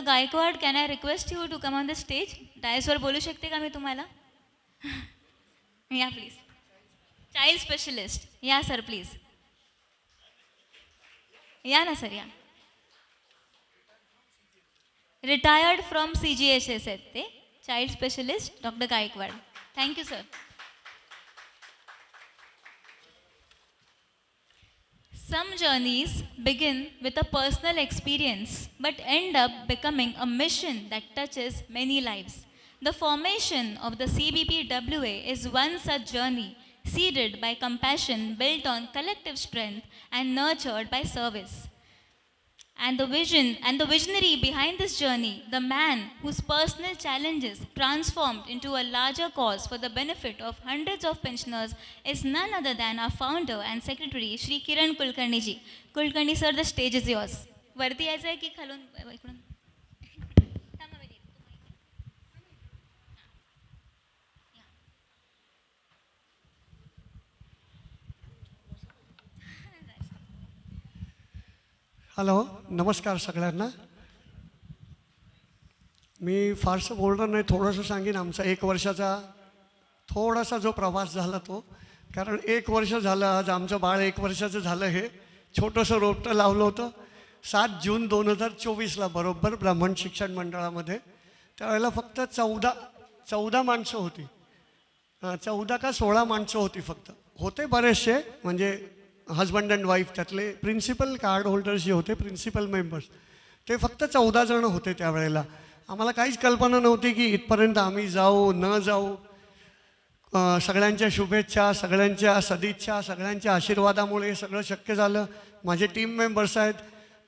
Gaikwad, can I request you to come on the stage? डायसवर बोलू शकते का मी तुम्हाला? या प्लीज. चाइल्ड स्पेशलिस्ट या सर प्लीज. या ना सर या. रिटायर्ड फ्रॉम CGHS आहेत ते, child specialist doctor Gaikwad. Thank you sir. Some journeys begin with a personal experience but end up becoming a mission that touches many lives. The formation of the CBPWA is one such journey, seeded by compassion, built on collective strength, and nurtured by service. And the visionary behind this journey, the man whose personal challenges transformed into a larger cause for the benefit of hundreds of pensioners, is none other than our founder and secretary, Shri Kiran Kulkarni ji. Kulkarni sir, the stage is yours. वरती यायचं आहे की खालून इकडून? थांबा मी देते. Hello, नमस्कार सगळ्यांना. मी फारसं बोलणार नाही, थोडंसं सांगेन आमचा 1 वर्षाचा थोडासा जो प्रवास झाला तो. कारण 1 वर्ष झालं, आज आमचं बाळ 1 वर्षाचं झालं. हे छोटंसं रोपटं लावलं होतं 7 जून 2024ला बरोबर ब्राह्मण शिक्षण मंडळामध्ये. त्यावेळेला फक्त 14 माणसं होती. 14 का 16 माणसं होती फक्त. होते बरेचसे, म्हणजे हजबंड अँड वाईफ, त्यातले प्रिन्सिपल कार्ड होल्डर्स जे होते, प्रिन्सिपल मेंबर्स, ते फक्त 14 जण होते त्यावेळेला. आम्हाला काहीच कल्पना नव्हती की इथपर्यंत आम्ही जाऊ न जाऊ. सगळ्यांच्या शुभेच्छा, सगळ्यांच्या सदिच्छा, सगळ्यांच्या आशीर्वादामुळे हे सगळं शक्य झालं. माझे टीम मेंबर्स आहेत,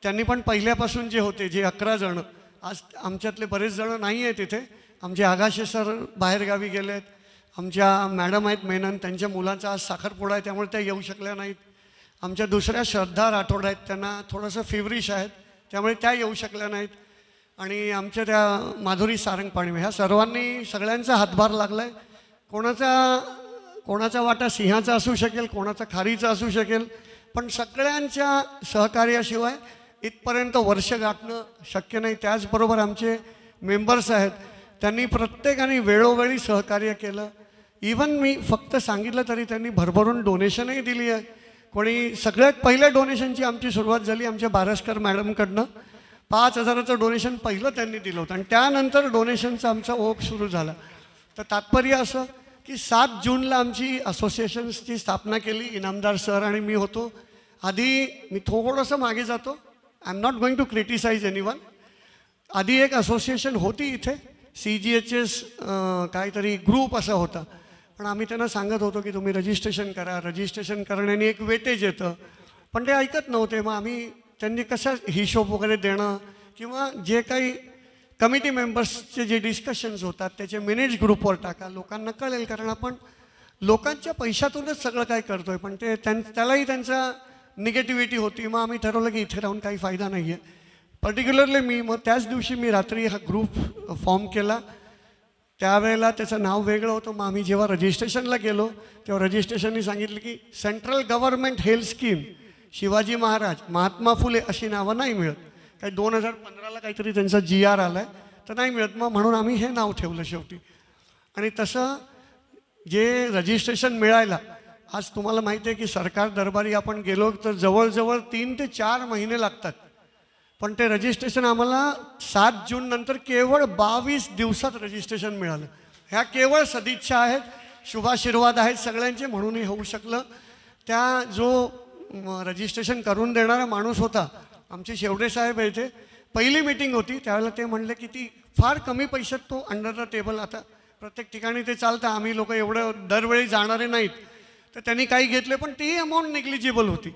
त्यांनी पण पहिल्यापासून जे होते, जे 11 जण, आज आमच्यातले बरेच जण नाही आहेत इथे. आमचे आगाशे सर बाहेरगावी गेले आहेत. आमच्या मॅडम आहेत मेनन, त्यांच्या मुलांचा आज साखरपुडा आहे, त्यामुळे त्या येऊ शकल्या नाहीत. आमच्या दुसऱ्या श्रद्धा राठोड आहेत, त्यांना थोडंसं फिवरिश आहेत, त्यामुळे त्या येऊ शकल्या नाहीत. आणि आमच्या त्या माधुरी सारंगपाणी, ह्या सर्वांनी, सगळ्यांचा हातभार लागला आहे. कोणाचा वाटा सिंहाचा असू शकेल, कोणाचा खारीचा असू शकेल, पण सगळ्यांच्या सहकार्याशिवाय इथपर्यंत वर्ष गाठणं शक्य नाही. त्याचबरोबर आमचे मेंबर्स आहेत, त्यांनी प्रत्येकाने वेळोवेळी सहकार्य केलं. इवन मी फक्त सांगितलं तरी त्यांनी भरभरून डोनेशनही दिली आहे. कोणी सगळ्यात पहिल्या डोनेशनची आमची सुरुवात झाली आमच्या बारसकर मॅडमकडनं. 5,000चं डोनेशन पहिलं त्यांनी दिलं होतं आणि त्यानंतर डोनेशनचा आमचा ओघ सुरू झाला. तर तात्पर्य असं की 7 जूनला आमची असोसिएशन्सची स्थापना केली. इनामदार सर आणि मी होतो. आधी मी थोडंसं मागे जातो, I am not going to criticise anyone. आधी एक असोसिएशन होती इथे, CGHS काहीतरी ग्रुप असा होता, पण आम्ही त्यांना सांगत होतो की तुम्ही रजिस्ट्रेशन करा. रजिस्ट्रेशन करण्याने एक वेटेज येतं, पण ते ऐकत नव्हते. मग आम्ही त्यांनी कशा हिशोब वगैरे देणं किंवा जे काही कमिटी मेंबर्सचे जे डिस्कशन्स होतात त्याचे मिनिट्स ग्रुपवर टाका, लोकांना कळेल. कारण आपण लोकांच्या पैशातूनच सगळं काय करतो आहे, पण ते त्यालाही त्यांचा निगेटिव्हिटी होती. मग आम्ही ठरवलं की इथे राहून काही फायदा नाही आहे. पर्टिक्युलरली मी, मग त्याच दिवशी मी रात्री हा ग्रुप फॉर्म केला. त्यावेळेला त्याचं नाव वेगळं होतं. मग आम्ही जेव्हा रजिस्ट्रेशनला गेलो तेव्हा रजिस्ट्रेशननी सांगितलं की central government health scheme, Shivaji Maharaj, Mahatma Phule अशी नावं नाही मिळत. काही 2015ला काहीतरी त्यांचा GR आला आहे, तर नाही मिळत. मग म्हणून आम्ही हे नाव ठेवलं शेवटी. आणि तसं जे रजिस्ट्रेशन मिळायला, आज तुम्हाला माहिती आहे की सरकार दरबारी आपण गेलो तर जवळजवळ 3 ते 4 महिने लागतात. पण ते रजिस्ट्रेशन आम्हाला 7 जून नंतर केवळ 22 दिवसात रजिस्ट्रेशन मिळालं. ह्या केवळ सदिच्छा आहेत, शुभाशीर्वाद आहेत सगळ्यांचे, म्हणून हे होऊ शकलं. त्या जो रजिस्ट्रेशन करून देणारा माणूस होता, आमचे शेवडे साहेब येते, पहिली मीटिंग होती त्यावेळेला ते म्हणले की ती फार कमी पैशात तो अंडर द टेबल, आता प्रत्येक ठिकाणी ते चालतं, आम्ही लोक एवढं दरवेळी जाणारे नाहीत, तर त्यांनी काही घेतले, पण ती अमाऊंट निग्लिजिबल होती.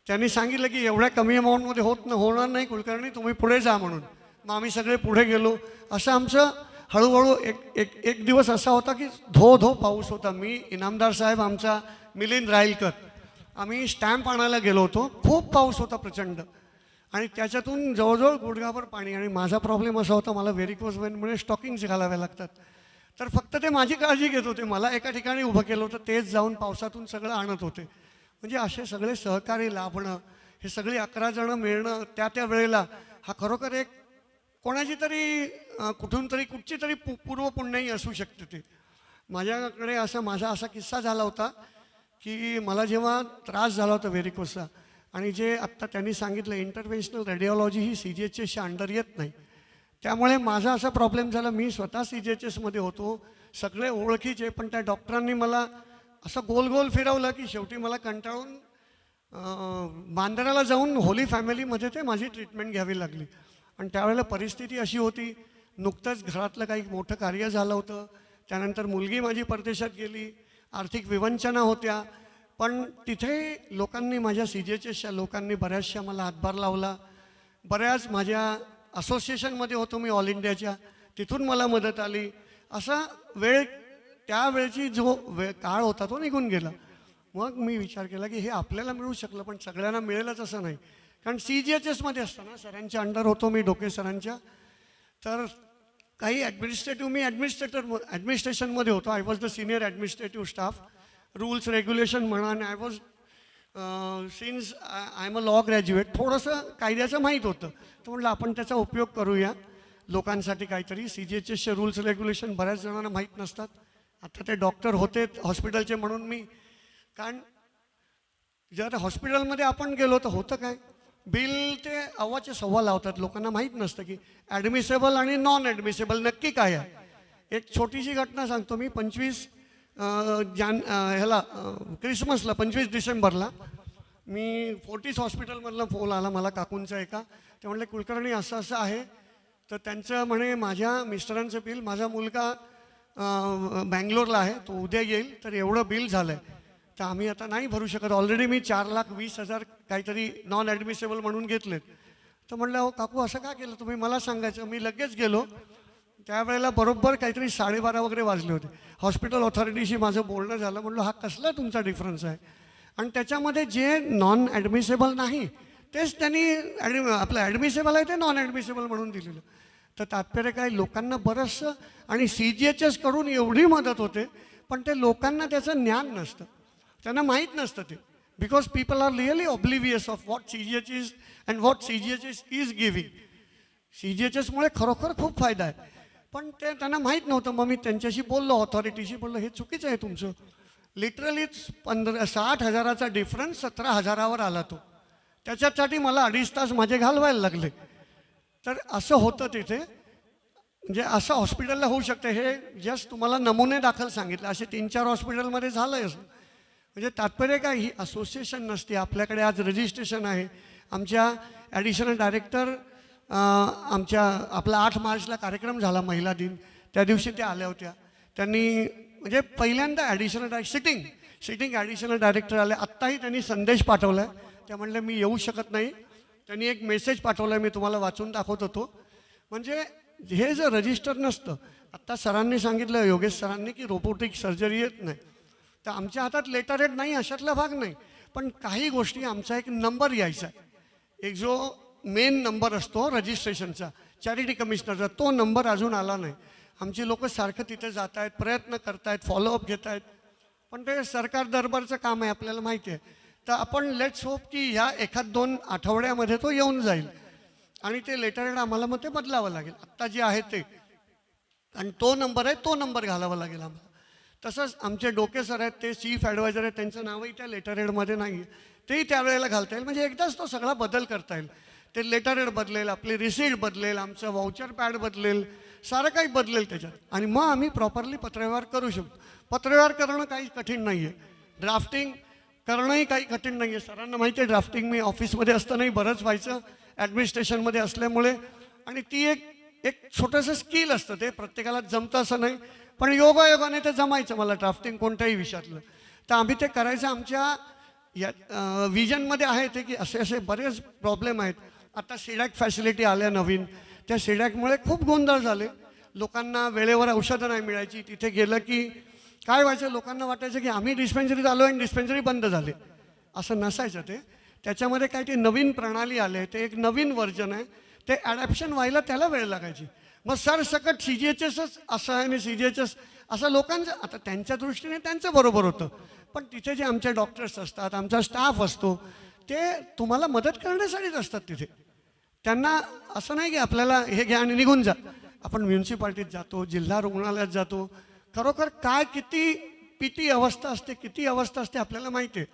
त्यांनी सांगितलं की एवढ्या कमी अमाऊंटमध्ये होणार नाही कुलकर्णी, तुम्ही पुढे जा म्हणून. मग आम्ही सगळे पुढे गेलो. असं आमचं हळूहळू एक दिवस असा होता की धो पाऊस होता. मी, इनामदार साहेब, आमचा मिलिंद राईलकर, आम्ही स्टॅम्प आणायला गेलो होतो. खूप पाऊस होता प्रचंड, आणि त्याच्यातून जवळजवळ गुडघाभर पाणी. आणि माझा प्रॉब्लेम असा होता, मला व्हेरिकोज वेनमुळे स्टॉकिंग्स घालाव्या लागतात. तर फक्त ते माझी काळजी घेत होते. मला एका ठिकाणी उभं केलं होतं, तेच जाऊन पावसातून सगळं आणत होते. म्हणजे असे सगळे सहकारी लाभणं, हे सगळे 11 जणं मिळणं त्या वेळेला, हा खरोखर एक कोणाची तरी कुठून तरी कुठची तरी पूर्वपुण्याई असू शकते ते. माझ्याकडे माझा असा किस्सा झाला होता की मला जेव्हा त्रास झाला होता व्हेरिकोसचा, आणि जे आत्ता त्यांनी सांगितलं इंटरव्हेन्शनल रेडिओलॉजी ही सी जी एच एसच्या अंडर येत नाही, त्यामुळे माझा असा प्रॉब्लेम झाला. मी स्वतः सी जी एच एसमध्ये होतो, सगळे ओळखीचे, पण त्या डॉक्टरांनी मला असं गोल गोल फिरवलं की शेवटी मला कंटाळून बांद्र्याला जाऊन होली फॅमिलीमध्ये ते माझी ट्रीटमेंट घ्यावी लागली. आणि त्यावेळेला परिस्थिती अशी होती, नुकतंच घरातलं काही मोठं कार्य झालं होतं, त्यानंतर मुलगी माझी परदेशात गेली, आर्थिक विवंचना होत्या, पण तिथे लोकांनी, माझ्या सी जी एच एसच्या लोकांनी बऱ्याचशा मला हातभार लावला. बऱ्याच माझ्या असोसिएशनमध्ये होतो मी ऑल इंडियाच्या, तिथून मला मदत आली. असा त्यावेळची जो काळ होता तो निघून गेला. मग मी विचार केला की हे आपल्याला मिळू शकलं, पण सगळ्यांना मिळेलच असं नाही. कारण सी जी एच एसमध्ये असताना सरांच्या अंडर होतो मी, डोके सरांच्या, तर काही मी ॲडमिनिस्ट्रेशनमध्ये होतो. I was the senior administrative staff. Rules regulation म्हणा, आणि I was since I am a law graduate, थोडंसं कायद्याचं माहीत होतं. तर म्हटलं आपण त्याचा उपयोग करूया लोकांसाठी काहीतरी. सी जी एच एसचे रूल्स रेग्युलेशन बऱ्याच जणांना माहीत नसतात. आता ते डॉक्टर होते हॉस्पिटलचे म्हणून मी, कारण जर हॉस्पिटलमध्ये आपण गेलो तर होतं काय, बिल ते अव्वाचे सव्वा लावतात. लोकांना माहीत नसतं की ॲडमिसेबल आणि नॉन ॲडमिसेबल नक्की काय आहे. एक छोटीशी घटना सांगतो मी. 25 क्रिसमसला 25 डिसेंबरला मी फोर्टिस हॉस्पिटलमधला फोन आला मला काकूंचा एका. ते म्हणले कुलकर्णी असं असं आहे. तर त्यांचं म्हणे माझ्या मिस्टरांचं बिल, माझा मुलगा बँगलोरला आहे, तो उद्या येईल, तर एवढं बिल झालं आहे, तर आम्ही आता नाही भरू शकत. ऑलरेडी मी 4,20,000 काहीतरी नॉन ॲडमिसेबल म्हणून घेतलेत. तर म्हणलं अहो काकू असं का केलं तुम्ही, मला सांगायचं. मी लगेच गेलो. त्यावेळेला बरोबर काहीतरी 12:30 वगैरे वाजले होते. हॉस्पिटल ऑथॉरिटीशी माझं बोलणं झालं. म्हणलं हा कसला तुमचा डिफरन्स आहे, आणि त्याच्यामध्ये जे नॉन ॲडमिसेबल नाही तेच त्यांनी आपलं ॲडमिसेबल आहे ते नॉन ॲडमिसेबल म्हणून दिलेलं. तर तात्पर्य काय, लोकांना बरंचसं, आणि सी जी एच एसकडून एवढी मदत होते, पण ते लोकांना त्याचं ज्ञान नसतं, त्यांना माहीत नसतं ते. Because people are really oblivious of what C G H S and what C G H S is giving. C G H एसमुळे खरोखर खूप फायदा आहे, पण ते त्यांना माहीत नव्हतं. मग मी त्यांच्याशी बोललो, ऑथॉरिटीशी बोललो, हे चुकीचं आहे तुमचं. लिटरली 60,000चा डिफरन्स 17,000वर आला तो. त्याच्यासाठी मला 2.5 तास माझे घालवायला लागले. तर असं होतं तिथे. म्हणजे असं हॉस्पिटलला होऊ शकतं. हे जस्ट तुम्हाला नमुने दाखल सांगितलं, असे 3-4 हॉस्पिटलमध्ये झालं आहे असं. म्हणजे तात्पर्य काय, ही असोसिएशन नसते. आपल्याकडे आज रजिस्ट्रेशन आहे. आमच्या ॲडिशनल डायरेक्टर आपला 8 मार्चला कार्यक्रम झाला महिला दिन, त्या दिवशी त्या आल्या होत्या. त्यांनी म्हणजे पहिल्यांदा सिटिंग ॲडिशनल डायरेक्टर आले. आत्ताही त्यांनी संदेश पाठवला आहे. त्या म्हणल्या मी येऊ शकत नाही. त्यांनी एक मेसेज पाठवला आहे, मी तुम्हाला वाचून दाखवत होतो. म्हणजे हे जर रजिस्टर नसतं, आत्ता सरांनी सांगितलं, योगेश सरांनी, की रोबोटिक सर्जरी येत नाही, तर आमच्या हातात लेटर हेड नाही, अशातला भाग नाही. पण काही गोष्टी आमचा एक नंबर यायचा आहे, एक जो मेन नंबर असतो रजिस्ट्रेशनचा, चॅरिटी कमिशनरचा, तो नंबर अजून आला नाही. आमची लोक सारखं तिथे जात आहेत, प्रयत्न करत आहेत, फॉलोअप घेत आहेत, पण ते सरकार दरबारचं काम आहे, आपल्याला माहिती आहे. तर आपण लेट्स होप की ह्या 1-2 आठवड्यामध्ये तो येऊन जाईल, आणि ते लेटर हेड आम्हाला मग ते बदलावं लागेल. आत्ता जे आहे ते, आणि तो नंबर आहे, तो नंबर घालावा लागेल आम्हाला. तसंच आमचे डोके सर आहेत, ते चीफ ॲडवायझर आहेत, त्यांचं नावही त्या लेटर हेडमध्ये नाही आहे, तेही त्यावेळेला घालता येईल. म्हणजे एकदाच तो सगळा बदल करता येईल. ते लेटर हेड बदलेल, आपली रिसीट बदलेल, आमचं वाउचर पॅड बदलेल, सारं काही बदलेल त्याच्यात, आणि मग आम्ही प्रॉपरली पत्रव्यवहार करू शकतो. पत्रव्यवहार करणं काही कठीण नाही आहे, ड्राफ्टिंग करणंही काही कठीण नाही आहे. सरांना माहिती आहे, ड्राफ्टिंग मी ऑफिसमध्ये असतानाही बरंच व्हायचं, ॲडमिनिस्ट्रेशनमध्ये असल्यामुळे. आणि ती एक छोटंसं स्किल असतं, ते प्रत्येकाला जमतं असं नाही, पण योगायोगाने ते जमायचं मला ड्राफ्टिंग कोणत्याही विषयातलं. तर आम्ही ते करायचं. आमच्या या विजनमध्ये आहे ते की असे बरेच प्रॉब्लेम आहेत. आता सीडॅक फॅसिलिटी आल्या नवीन, त्या सीडॅकमुळे खूप गोंधळ झाले. लोकांना वेळेवर औषधं नाही मिळायची. तिथे गेलं की काय व्हायचं, लोकांना वाटायचं की आम्ही डिस्पेन्सरीत आलो आणि डिस्पेन्सरी बंद झाले. असं नसायचं ते. त्याच्यामध्ये काय ते नवीन प्रणाली आले, ते एक नवीन व्हर्जन आहे, ते ॲडॅप्शन व्हायला त्याला वेळ लागायची. मग सरसकट सी जी एच एसच असं आहे, आणि सी जी एच एस असं लोकांचं, आता त्यांच्या दृष्टीने त्यांचं बरोबर होतं, पण तिथे जे आमचे डॉक्टर्स असतात, आमचा स्टाफ असतो, ते तुम्हाला मदत करण्यासाठीच असतात तिथे. त्यांना असं नाही की आपल्याला हे घ्या आणि निघून जा. आपण म्युन्सिपाल्टीत जातो, जिल्हा रुग्णालयात जातो, खरोखर काय किती किती अवस्था असते, किती अवस्था असते आपल्याला माहिती आहे.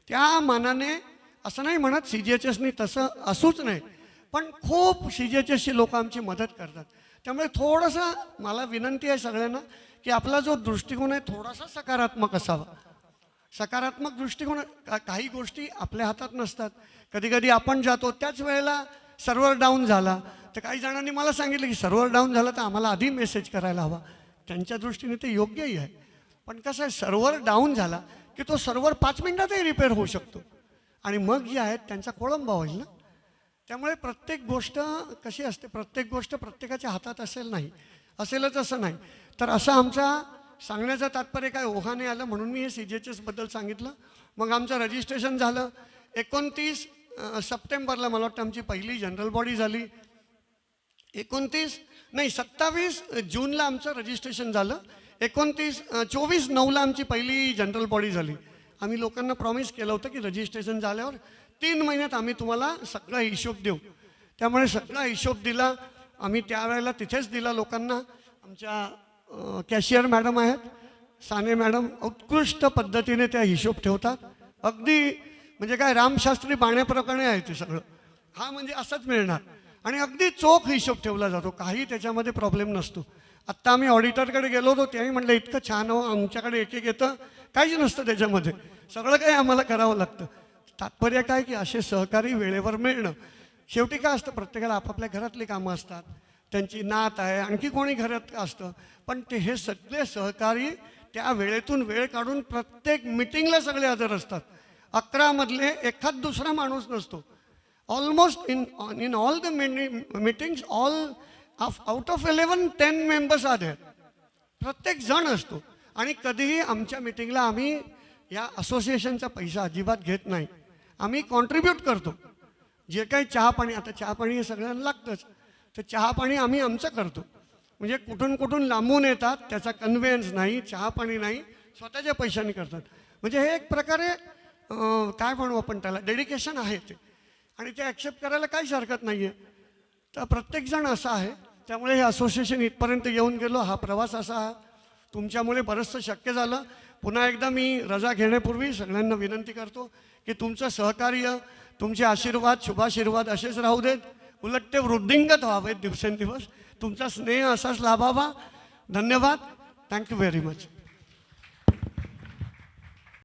त्या मानाने असं नाही म्हणत CGHSनी तसं असूच नाही, पण खूप CGHSची लोक आमची मदत करतात. त्यामुळे थोडंसं मला विनंती आहे सगळ्यांना की आपला जो दृष्टिकोन आहे थोडासा सकारात्मक असावा. सकारात्मक दृष्टिकोन, काही गोष्टी आपल्या हातात नसतात. कधी कधी आपण जातो त्याच वेळेला सर्व्हर डाऊन झाला तर काही जणांनी मला सांगितलं की सर्व्हर डाऊन झालं तर आम्हाला आधी मेसेज करायला हवा. त्यांच्या दृष्टीने ते योग्यही आहे, पण कसं आहे सर्व्हर डाऊन झाला की तो सर्व्हर 5 मिनिटातही रिपेअर होऊ शकतो आणि मग जे आहेत त्यांचा खोळंबा होईल ना. त्यामुळे प्रत्येक गोष्ट कशी असते, प्रत्येक गोष्ट प्रत्येकाच्या हातात असेलच असं नाही. तर असं आमचा सांगण्याचं तात्पर्य काय, ओघाने आलं म्हणून मी हे CGHSबद्दल सांगितलं. मग आमचं रजिस्ट्रेशन झालं 29 सप्टेंबरला, मला वाटतं आमची पहिली जनरल बॉडी झाली. 27 जूनला आमचं रजिस्ट्रेशन झालं. 24/9ला आमची पहिली जनरल बॉडी झाली. आम्ही लोकांना प्रॉमिस केलं होतं की रजिस्ट्रेशन झाल्यावर 3 महिन्यात आम्ही तुम्हाला सगळा हिशोब देऊ. त्यामुळे सगळा हिशोब दिला आम्ही, त्यावेळेला तिथेच दिला लोकांना. आमच्या कॅशियर मॅडम आहेत, साने मॅडम, उत्कृष्ट पद्धतीने त्या हिशोब ठेवतात. अगदी म्हणजे काय रामशास्त्री बाण्याप्रमाणे आहे ते सगळं. हा म्हणजे असंच मिळणार आणि अगदी चोख हिशोब ठेवला जातो, काही त्याच्यामध्ये प्रॉब्लेम नसतो. आत्ता आम्ही ऑडिटरकडे गेलो होतो, त्याही म्हटलं इतकं छान हो, आमच्याकडे एक येतं, काहीच नसतं त्याच्यामध्ये, सगळं काही आम्हाला करावं लागतं. तात्पर्य काय की असे सहकारी वेळेवर मिळणं. शेवटी काय असतं, प्रत्येकाला आपापल्या घरातली कामं असतात, त्यांची नात आहे, आणखी कोणी घरात असतं, पण ते हे सगळे सहकारी त्या वेळेतून वेळ काढून प्रत्येक मिटिंगला सगळे हजर असतात. 11 मधले एखाद दुसरा माणूस नसतो. Almost in all the meetings out of 11 10 members आहेत. प्रत्येक जण असतो आणि कधीही आमच्या मिटिंगला आम्ही या असोसिएशनचा पैसा अजिबात घेत नाही. आम्ही कॉन्ट्रीब्यूट करतो. जे काही चहा पाणी, आता चहा पाणी हे सगळ्यांना लागतंच, तर चहा पाणी आम्ही आमचं करतो. म्हणजे कुठून कुठून लांबून येतात, त्याचा कन्व्हेन्स नाही, चहा पाणी नाही, स्वतःच्या पैशाने करतात. म्हणजे हे एक प्रकारे काय म्हणू आपण त्याला, डेडिकेशन आहे ते, आणि ते ॲक्सेप्ट करायला काहीच हरकत नाही आहे. तर प्रत्येकजण असा आहे. त्यामुळे हे असोसिएशन इथपर्यंत येऊन गेलो. हा प्रवास असा तुमच्यामुळे बरंचसं शक्य झालं. पुन्हा एकदा मी रजा घेण्यापूर्वी सगळ्यांना विनंती करतो की तुमचं सहकार्य, तुमचे आशीर्वाद, शुभाशीर्वाद असेच राहू देत, उलट ते वृद्धिंगत व्हावेत दिवसेंदिवस. तुमचा स्नेह असाच लाभावा. धन्यवाद. Thank you very much.